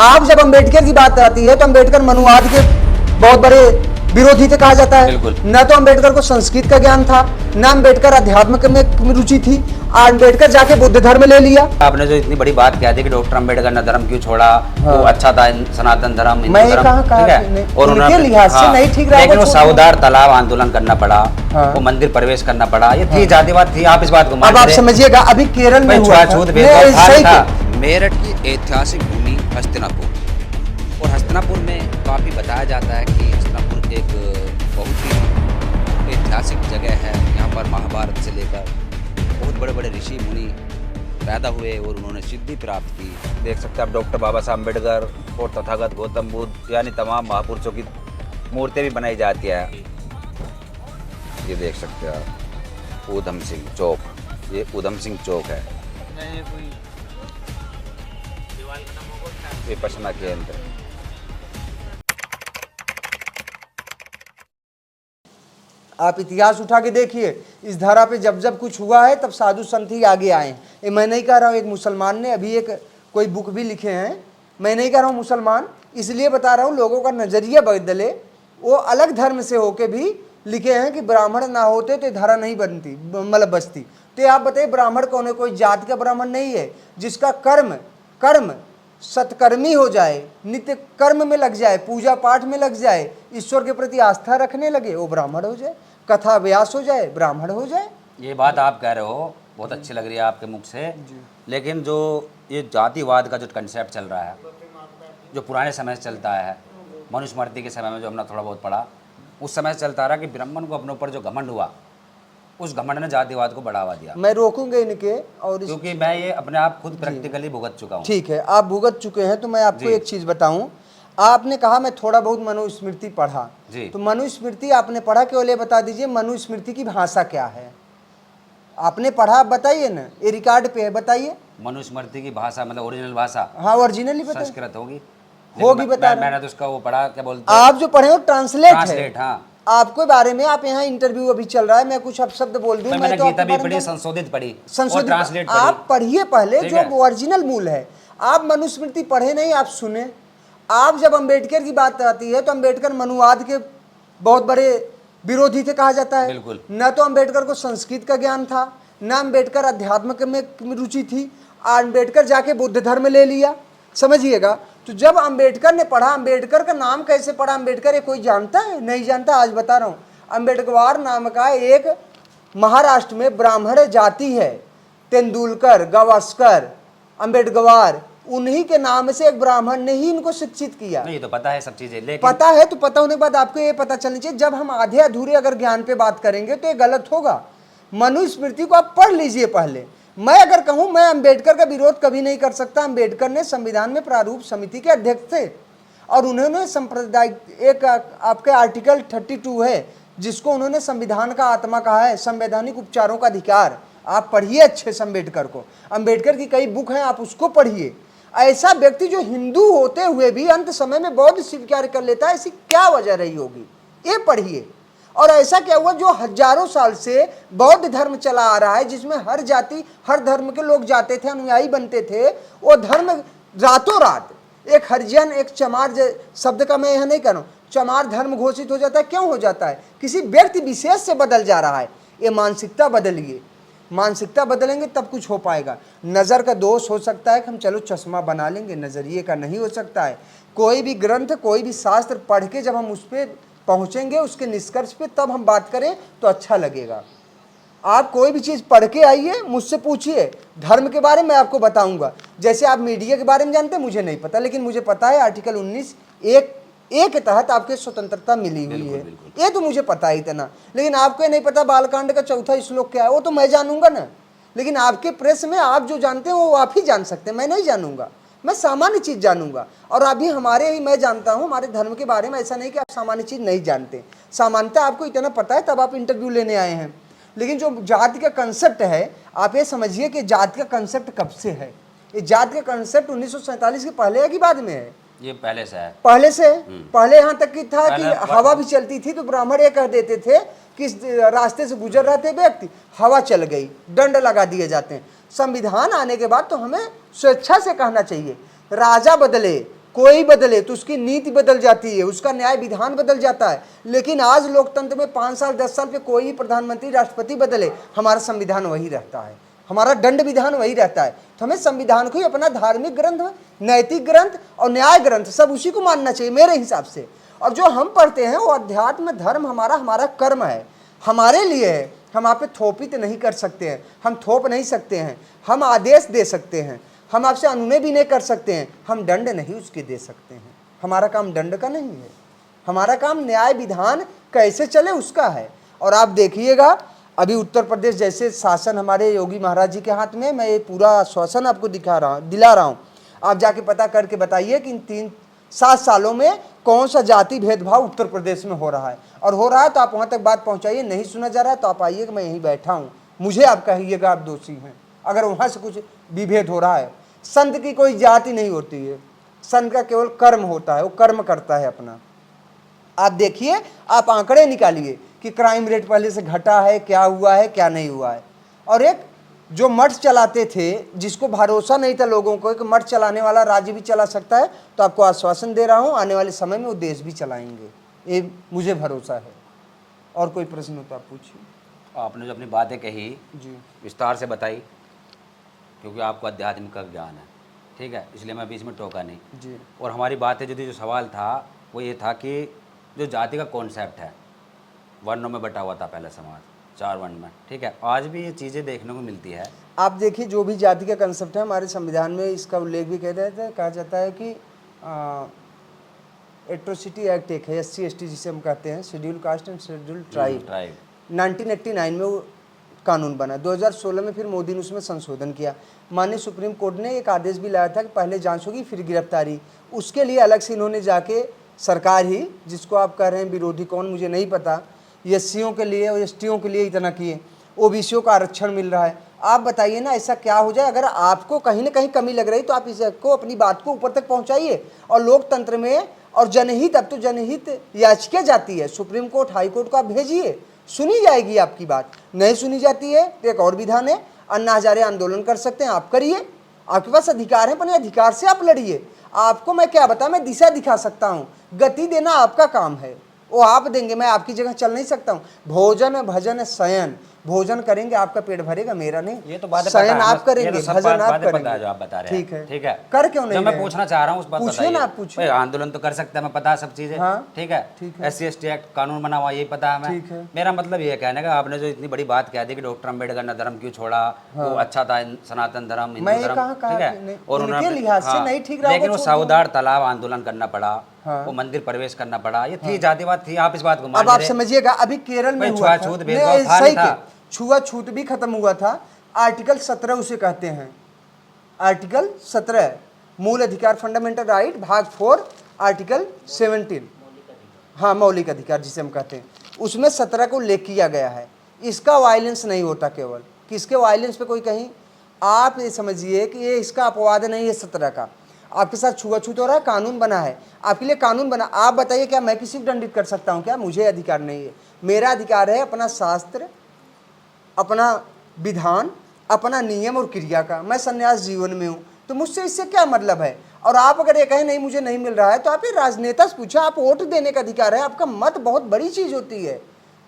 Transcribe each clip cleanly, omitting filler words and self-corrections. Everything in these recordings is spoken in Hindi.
आप जब अम्बेडकर की बात आती है तो अम्बेडकर मनुवाद के बहुत बड़े विरोधी थे कहा जाता है। न तो अम्बेडकर को संस्कृत का ज्ञान था, न अम्बेडकर अध्यात्म में रुचि थी। अम्बेडकर जाके बुद्ध धर्म ले लिया। आपने जो इतनी बड़ी बात कह दी कि डॉक्टर अम्बेडकर ने धर्म क्यों छोड़ा, हाँ। वो अच्छा था सनातन धर्म, मैं कहा और उनके लिहाज से नहीं ठीक रहा, लेकिन वो साउदार तालाब आंदोलन करना पड़ा, हाँ। वो मंदिर प्रवेश करना पड़ा, ये थी जातिवाद थी। आप इस बात को अब आप समझिएगा, अभी केरल में हुआ था। मेरठ की ऐतिहासिक भूमि हस्तिनापुर, और हस्तिनापुर में काफ़ी बताया जाता है कि हस्तिनापुर एक बहुत ही ऐतिहासिक जगह है। यहाँ पर महाभारत से लेकर बहुत बड़े बड़े ऋषि मुनि पैदा हुए और उन्होंने सिद्धि प्राप्त की। देख सकते हैं आप डॉक्टर बाबा साहब अम्बेडकर और तथागत गौतम बुद्ध यानी तमाम महापुरुषों की मूर्ति भी बनाई जाती है। ये देख सकते हैं आप ऊधम सिंह चौक, ये ऊधम सिंह चौक है। विपश्यना केंद्र। आप इतिहास उठा के देखिए, इस धारा पे जब जब कुछ हुआ है तब साधु संत ही आगे आए। ये मैं नहीं कह रहा हूँ, एक मुसलमान ने अभी एक कोई बुक भी लिखे हैं। मैं नहीं कह रहा हूँ मुसलमान, इसलिए बता रहा हूँ लोगों का नजरिया बदले। वो अलग धर्म से होके भी लिखे हैं कि ब्राह्मण ना होते तो धारा नहीं बनती, मतलब बचती। तो आप बताइए, ब्राह्मण कौन है? कोई जात का ब्राह्मण नहीं है। जिसका कर्म कर्म सत्कर्मी हो जाए, नित्य कर्म में लग जाए, पूजा पाठ में लग जाए, ईश्वर के प्रति आस्था रखने लगे, वो ब्राह्मण हो जाए। कथा व्यास हो जाए, ब्राह्मण हो जाए। ये बात आप कह रहे हो, बहुत अच्छी लग रही है आपके मुख से। लेकिन जो ये जातिवाद का जो कंसेप्ट चल रहा है, जो पुराने समय से चलता है, मनुस्मृति के समय में जो हमने थोड़ा बहुत पढ़ा, उस समय से चलता रहा कि ब्राह्मण को अपने ऊपर जो घमंड हुआ, उस घमंड ने जातिवाद को बढ़ावा दिया। मैं रोकूंगा इनके, और क्योंकि मैं ये अपने आप खुद प्रैक्टिकली भुगत चुका हूँ। ठीक है, आप भुगत चुके हैं तो मैं आपको एक चीज बताऊं। आपने कहा मैं थोड़ा बहुत मनुस्मृति पढ़ा, तो मनुस्मृति आपने पढ़ा, केवल ये बता दीजिए मनुस्मृति की भाषा क्या है? आपने पढ़ा, बताइए ना, ये रिकॉर्ड पे है, बताइए। मनुस्मृति की भाषा मतलब ओरिजिनल भाषा? हाँ, ओरिजिनली संस्कृत होगी, बता मैंने तो उसका वो पढ़ा, क्या बोलते आप जो पढ़े हो ट्रांसलेट है। हाँ, आपके बारे में, आप यहाँ इंटरव्यू अभी चल रहा है, मैं कुछ अब शब्द बोल दूं, मैं तो गीता भी पढ़ी, संशोधित पढ़ी, संशोधित आप पढ़िए पहले, जो ओरिजिनल मूल है। आप मनुस्मृति पढ़े नहीं, आप सुने। आप जब अम्बेडकर की बात आती है तो अम्बेडकर मनुवाद के बहुत बड़े विरोधी थे कहा जाता है। न तो अम्बेडकर को संस्कृत का ज्ञान था, न अम्बेडकर अध्यात्म में रुचि थी। अम्बेडकर जाके बुद्ध धर्म ले लिया, समझिएगा। तो जब अम्बेडकर ने पढ़ा, अम्बेडकर का नाम कैसे पढ़ा अम्बेडकर, ये कोई जानता है? नहीं जानता। आज बता रहा हूँ, अम्बेडकर नाम का एक महाराष्ट्र में ब्राह्मण जाति है, तेंदुलकर, गावस्कर, अम्बेडकर, उन्हीं के नाम से एक ब्राह्मण ने ही इनको शिक्षित किया। नहीं तो पता है सब चीजें, लेकिन पता है तो पता होने के बाद आपको ये पता चलनी चाहिए। जब हम आधे अधूरे अगर ज्ञान पे बात करेंगे तो ये गलत होगा। मनुस्मृति को आप पढ़ लीजिए पहले। मैं अगर कहूं, मैं अंबेडकर का विरोध कभी नहीं कर सकता। अंबेडकर ने संविधान में प्रारूप समिति के अध्यक्ष थे, और उन्होंने सांप्रदायिक एक आपके आर्टिकल 32 है, जिसको उन्होंने संविधान का आत्मा कहा है, संवैधानिक उपचारों का अधिकार। आप पढ़िए अच्छे से अम्बेडकर को, अम्बेडकर की कई बुक हैं, आप उसको पढ़िए। ऐसा व्यक्ति जो हिंदू होते हुए भी अंत समय में बौद्ध स्वीकार कर लेता है, ऐसी क्या वजह रही होगी, ये पढ़िए। और ऐसा क्या हुआ जो हजारों साल से बौद्ध धर्म चला आ रहा है, जिसमें हर जाति हर धर्म के लोग जाते थे, अनुयायी बनते थे। वो धर्म रातों रात एक हरिजन, एक चमार शब्द का मैं यह नहीं कह रहा हूँ, चमार धर्म घोषित हो जाता है। क्यों हो जाता है? किसी व्यक्ति विशेष से बदल जा रहा है। ये मानसिकता बदलिए, मानसिकता बदलेंगे तब कुछ हो पाएगा। नज़र का दोष हो सकता है कि हम चलो चश्मा बना लेंगे, नज़रिए का नहीं हो सकता है। कोई भी ग्रंथ, कोई भी शास्त्र पढ़ के जब हम उस पर पहुँचेंगे, उसके निष्कर्ष पे, तब हम बात करें तो अच्छा लगेगा। आप कोई भी चीज़ पढ़ के आइए, मुझसे पूछिए धर्म के बारे में, मैं आपको बताऊंगा। जैसे आप मीडिया के बारे में जानते हैं, मुझे नहीं पता, लेकिन मुझे पता है आर्टिकल 19(1) के तहत आपके स्वतंत्रता मिली हुई है, ये तो मुझे पता है इतना। लेकिन आपको नहीं पता बालकांड का 4वां श्लोक क्या है, वो तो मैं जानूंगा ना। लेकिन आपके प्रेस में आप जो जानते हैं वो आप ही जान सकते हैं, मैं नहीं जानूंगा। मैं सामान्य चीज़ जानूंगा। और अभी हमारे ही मैं जानता हूँ हमारे धर्म के बारे में, ऐसा नहीं कि आप सामान्य चीज़ नहीं जानते। सामान्यतः आपको इतना पता है, तब आप इंटरव्यू लेने आए हैं। लेकिन जो जाति का कंसेप्ट है, आप ये समझिए कि जाति का कंसेप्ट कब से है। ये जाति का कंसेप्ट 1947 के पहले है कि बाद में है? ये पहले से है। पहले यहाँ तक की था कि हवा भी चलती थी तो ब्राह्मण ये कह देते थे कि रास्ते से गुजर रहे थे व्यक्ति, हवा चल गई, दंड लगा दिए जाते हैं। संविधान आने के बाद तो हमें स्वेच्छा से कहना चाहिए। राजा बदले, कोई बदले तो उसकी नीति बदल जाती है, उसका न्याय विधान बदल जाता है। लेकिन आज लोकतंत्र में 5 साल 10 साल पे कोई भी प्रधानमंत्री राष्ट्रपति बदले, हमारा संविधान वही रहता है, हमारा दंड विधान वही रहता है। तो हमें संविधान को ही अपना धार्मिक ग्रंथ, नैतिक ग्रंथ और न्याय ग्रंथ सब उसी को मानना चाहिए मेरे हिसाब से। और जो हम पढ़ते हैं वो अध्यात्म धर्म हमारा कर्म है, हमारे लिए है। हम आप पे थोपित नहीं कर सकते हैं, हम थोप नहीं सकते हैं, हम आदेश दे सकते हैं, हम आपसे अनुनय भी नहीं कर सकते हैं, हम दंड नहीं उसके दे सकते हैं। हमारा काम दंड का नहीं है, हमारा काम न्याय विधान कैसे चले उसका है। और आप देखिएगा अभी उत्तर प्रदेश जैसे शासन हमारे योगी महाराज जी के हाथ में, मैं ये पूरा आश्वासन आपको दिला रहा हूँ। आप जाके पता करके बताइए कि इन 7 सालों में कौन सा जाति भेदभाव उत्तर प्रदेश में हो रहा है, और हो रहा है तो आप वहाँ तक बात पहुँचाइए। नहीं सुना जा रहा है तो आप आइए कि मैं यहीं बैठा हूँ, मुझे आप कहिएगा आप दोषी हैं अगर वहाँ से कुछ विभेद हो रहा है। संत की कोई जाति नहीं होती है, संत का केवल कर्म होता है, वो कर्म करता है अपना। आप देखिए, आप आंकड़े निकालिए कि क्राइम रेट पहले से घटा है, क्या हुआ है क्या नहीं हुआ है। और एक जो मठ चलाते थे, जिसको भरोसा नहीं था लोगों को कि मठ चलाने वाला राज्य भी चला सकता है, तो आपको आश्वासन दे रहा हूँ आने वाले समय में वो देश भी चलाएंगे, ये मुझे भरोसा है। और कोई प्रश्न हो तो आप पूछिए। आपने जो अपनी बातें कही जी विस्तार से बताई, क्योंकि आपको अध्यात्म का ज्ञान है, ठीक है, इसलिए मैं बीच में टोका नहीं जी। और हमारी बातें जो सवाल था वो ये था कि जो जाति का कॉन्सेप्ट है, वर्णों में बटा हुआ था पहले समाज, 4 वर्ण में, ठीक है, आज भी ये चीज़ें देखने को मिलती है। आप देखिए जो भी जाति का कंसेप्ट है हमारे संविधान में इसका उल्लेख भी कहा जाता है कि एट्रोसिटी एक्ट एक है, SC/ST जिसे हम कहते हैं, schedule caste and schedule tribe, 1989 में वो कानून बना। 2016 में फिर मोदी ने उसमें संशोधन किया। माननीय सुप्रीम कोर्ट ने एक आदेश भी लाया था कि पहले जांच होगी फिर गिरफ्तारी। उसके लिए अलग से इन्होंने जाके सरकार ही, जिसको आप कह रहे हैं विरोधी कौन मुझे नहीं पता, SCओं के लिए और STओं के लिए इतना किए, OBCओं का आरक्षण मिल रहा है। आप बताइए ना ऐसा क्या हो जाए। अगर आपको कहीं ना कहीं कमी लग रही तो आप इसको अपनी बात को ऊपर तक पहुंचाइए। और लोकतंत्र में और जनहित, अब तो जनहित याचिका जाती है सुप्रीम कोर्ट हाई कोर्ट को, आप भेजिए, सुनी जाएगी आपकी बात। नहीं सुनी जाती है तो एक और विधान है, अन्ना हजारे आंदोलन कर सकते हैं, आप करिए, आपके पास अधिकार है, अपने अधिकार से आप लड़िए। आपको मैं क्या बताऊं, मैं दिशा दिखा सकता हूं, गति देना आपका काम है, वो आप देंगे, मैं आपकी जगह चल नहीं सकता हूँ। भोजन भजन शयन, भोजन करेंगे आपका पेट भरेगा, मेरा नहीं। ये तो बातें शयन आप करेंगे, ये तो भजन आप करेंगे, जो आप बता रहे हैं, ठीक है, ठीक है, कर क्यों नहीं जो मैं रहे हैं? पूछना चाह रहा हूँ उस बात पूछिए ना, आप पूछिए। आंदोलन तो कर सकते हैं, मैं पता है सब चीजें, हाँ, ठीक है, ठीक है। SC/ST एक्ट कानून बना हुआ, यही पता है ठीक है। हमें। मेरा मतलब ये कहने का, आपने जो इतनी बड़ी बात कह दी कि डॉक्टर अम्बेडकर ने धर्म क्यों छोड़ा, वो अच्छा था सनातन धर्म, हिंदू धर्म, ठीक है, और उनके लिहाज से नहीं ठीक रहा, लेकिन वो साउदार तालाब आंदोलन करना पड़ा, हाँ। वो मंदिर प्रवेश करना पड़ा, ये थी जातिवाद थी। आप इस बात को मान अब आप समझिएगा, अभी केरल में हुआ था, छूआछूत भेदभाव था, सही नहीं था। के छुआछूत भी खत्म हुआ था। आर्टिकल 17 उसे कहते हैं, आर्टिकल 17 मूल अधिकार फंडामेंटल राइट, भाग 4 आर्टिकल 17, हाँ मौलिक अधिकार जिसे हम कहते हैं, उसमें 17 को उल्लेख किया गया है। इसका वायलेंस नहीं होता, केवल किसके वायलेंस पे कोई कहीं, आप ये समझिए कि ये इसका अपवाद नहीं है 17 का। आपके साथ छुआछूत हो रहा है, कानून बना है, आपके लिए कानून बना। आप बताइए क्या मैं किसी को दंडित कर सकता हूँ क्या? मुझे अधिकार नहीं है। मेरा अधिकार है अपना शास्त्र, अपना विधान, अपना नियम और क्रिया का। मैं संन्यास जीवन में हूँ, तो मुझसे इससे क्या मतलब है? और आप अगर ये कहें नहीं मुझे नहीं मिल रहा है, तो आप ये राजनेता से पूछा, आप वोट देने का अधिकार है, आपका मत बहुत बड़ी चीज़ होती है।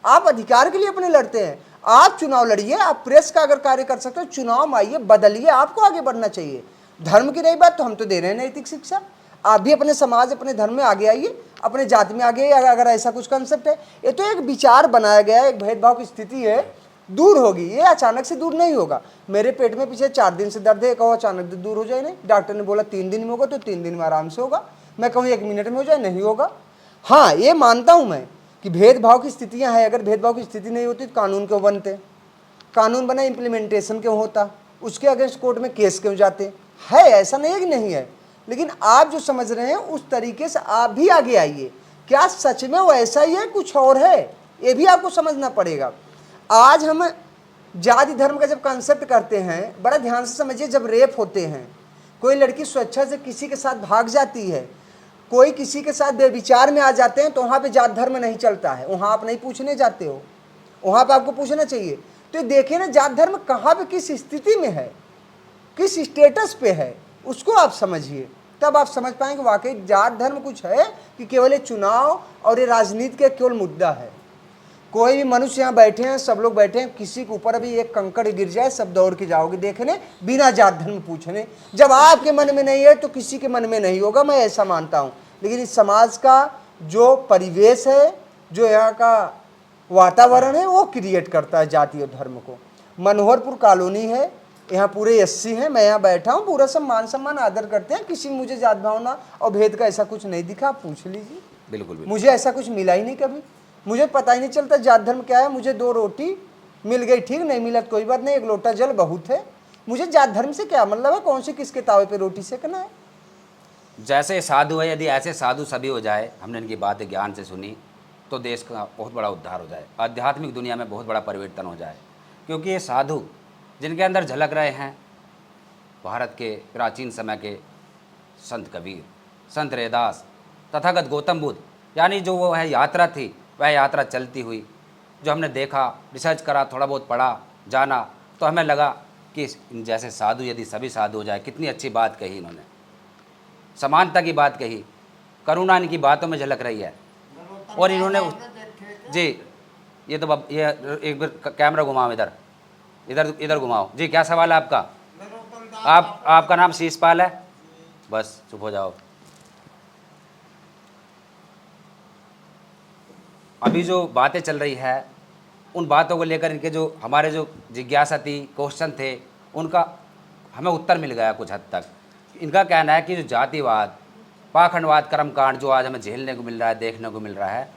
आप अधिकार के लिए अपने लड़ते हैं, आप चुनाव लड़िए, आप प्रेस का अगर कार्य कर सकते हो, चुनाव में आइए, बदलिए, आपको आगे बढ़ना चाहिए। धर्म की रही बात, तो हम तो दे रहे हैं नैतिक शिक्षा, आप भी अपने समाज अपने धर्म में आगे आइए, अपने जाति में आगे आइए। अगर ऐसा कुछ कंसेप्ट है, ये तो एक विचार बनाया गया है, एक भेदभाव की स्थिति है, दूर होगी, ये अचानक से दूर नहीं होगा। मेरे पेट में पिछले 4 दिन से दर्द है, कहो अचानक दूर हो जाए, नहीं, डॉक्टर ने बोला 3 दिन में होगा, तो 3 दिन में आराम से होगा। मैं कहूँ 1 मिनट में हो जाए, नहीं होगा। हाँ, ये मानता हूँ मैं कि भेदभाव की स्थितियाँ हैं। अगर भेदभाव की स्थिति नहीं होती तो कानून क्यों बनते? कानून बना, इम्प्लीमेंटेशन क्यों होता? उसके अगेंस्ट कोर्ट में केस क्यों जाते है? ऐसा नहीं है कि नहीं है, लेकिन आप जो समझ रहे हैं उस तरीके से आप भी आगे आइए। क्या सच में वैसा ही है, कुछ और है? ये भी आपको समझना पड़ेगा। आज हम जाति धर्म का जब कंसेप्ट करते हैं, बड़ा ध्यान से समझिए, जब रेप होते हैं, कोई लड़की स्वेच्छा से किसी के साथ भाग जाती है, कोई किसी के साथ बेविचार में आ जाते हैं, तो वहाँ पे जात धर्म नहीं चलता है, वहाँ आप नहीं पूछने जाते हो, वहाँ पे आपको पूछना चाहिए। तो देखिए ना, जात धर्म कहाँ पे किस स्थिति में है, किस स्टेटस पे है, उसको आप समझिए, तब आप समझ पाएंगे वाकई जात धर्म कुछ है कि केवल ये चुनाव और ये राजनीति का केवल मुद्दा है। कोई भी मनुष्य यहाँ बैठे हैं, सब लोग बैठे हैं, किसी के ऊपर अभी एक कंकड़ गिर जाए सब दौड़ के जाओगे देखने, बिना जात धर्म पूछने। जब आपके मन में नहीं है तो किसी के मन में नहीं होगा, मैं ऐसा मानता हूँ। लेकिन इस समाज का जो परिवेश है, जो यहाँ का वातावरण है, वो क्रिएट करता है जाति और धर्म को। मनोहरपुर कॉलोनी है, यहाँ पूरे 80 हैं, मैं यहाँ बैठा हूँ, पूरा सब मान सम्मान आदर करते हैं, किसी में मुझे जात भावना और भेद का ऐसा कुछ नहीं दिखा। आप पूछ लीजिए, बिल्कुल मुझे ऐसा कुछ मिला ही नहीं कभी। मुझे पता ही नहीं चलता जात धर्म क्या है। मुझे 2 रोटी मिल गई ठीक, नहीं मिला तो कोई बात नहीं, 1 लोटा जल बहुत है। मुझे जात धर्म से क्या मतलब है, कौन सी किसके तावे पे रोटी सेकना है। जैसे साधु है, यदि ऐसे साधु सभी हो जाए, हमने इनकी बातें ज्ञान से सुनी, तो देश का बहुत बड़ा उद्धार हो जाए, आध्यात्मिक दुनिया में बहुत बड़ा परिवर्तन हो जाए। क्योंकि ये साधु जिनके अंदर झलक रहे हैं भारत के प्राचीन समय के संत कबीर, संत रैदास, तथागत गौतम बुद्ध, यानी जो वो है यात्रा थी, वह यात्रा चलती हुई जो हमने देखा, रिसर्च करा, थोड़ा बहुत पढ़ा, जाना, तो हमें लगा कि इन जैसे साधु यदि सभी साधु हो जाए, कितनी अच्छी बात कही इन्होंने, समानता की बात कही, करुणा इनकी बातों में झलक रही है। और इन्होंने जी, ये तो ये एक बार कैमरा घुमाओ, इधर इधर इधर घुमाओ जी। क्या सवाल है आपका? आपका नाम शीशपाल है? बस चुप हो जाओ। अभी जो बातें चल रही है, उन बातों को लेकर इनके जो हमारे जो जिज्ञासा थी, क्वेश्चन थे, उनका हमें उत्तर मिल गया कुछ हद तक। इनका कहना है कि जो जातिवाद, पाखंडवाद, कर्मकांड जो आज हमें झेलने को मिल रहा है, देखने को मिल रहा है,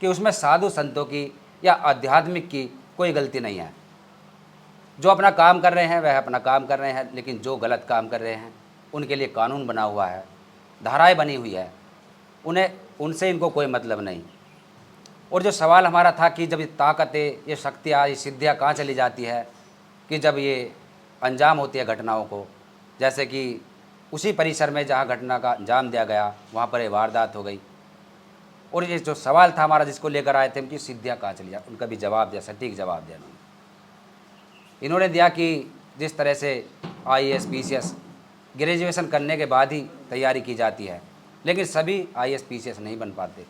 कि उसमें साधु संतों की या आध्यात्मिक की कोई गलती नहीं है। जो अपना काम कर रहे हैं वह अपना काम कर रहे हैं, लेकिन जो गलत काम कर रहे हैं उनके लिए कानून बना हुआ है, धाराएं बनी हुई है, उनसे इनको कोई मतलब नहीं। और जो सवाल हमारा था कि जब ये ताकतें, ये शक्तियाँ, ये सिद्धियाँ कहाँ चली जाती है, कि जब ये अंजाम होती है घटनाओं को, जैसे कि उसी परिसर में जहाँ घटना का अंजाम दिया गया वहाँ पर ये वारदात हो गई। और ये जो सवाल था हमारा जिसको लेकर आए थे, उनकी सिद्धियाँ कहाँ चली जाती, उनका भी जवाब दिया, सटीक जवाब दिया इन्होंने दिया कि जिस तरह से IAS PCS ग्रेजुएशन करने के बाद ही तैयारी की जाती है, लेकिन सभी IAS PCS नहीं बन पाते,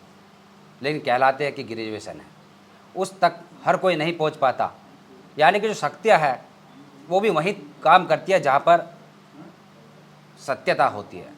लेकिन कहलाते हैं कि ग्रेजुएशन है, उस तक हर कोई नहीं पहुंच पाता। यानी कि जो शक्तियाँ है वो भी वहीं काम करती है जहाँ पर सत्यता होती है।